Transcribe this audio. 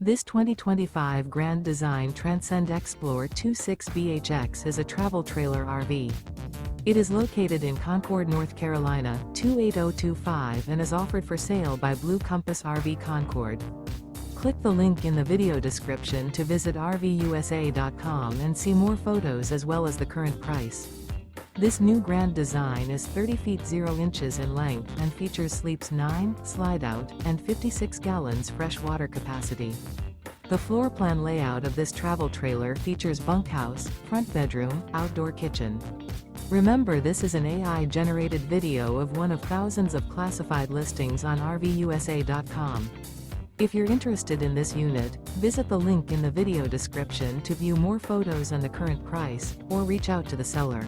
This 2025 Grand Design Transcend Xplor 26BHX is a travel trailer RV. It is located in Concord, North Carolina, 28025 and is offered for sale by Blue Compass RV Concord. Click the link in the video description to visit RVUSA.com and see more photos as well as the current price. This new Grand Design is 30 feet 0 inches in length and features sleeps 9, Slideout, and 56 gallons fresh water capacity. The floor plan layout of this travel trailer features bunkhouse, front bedroom, outdoor kitchen. Remember, this is an AI-generated video of one of thousands of classified listings on RVUSA.com. If you're interested in this unit, visit the link in the video description to view more photos and the current price, or reach out to the seller.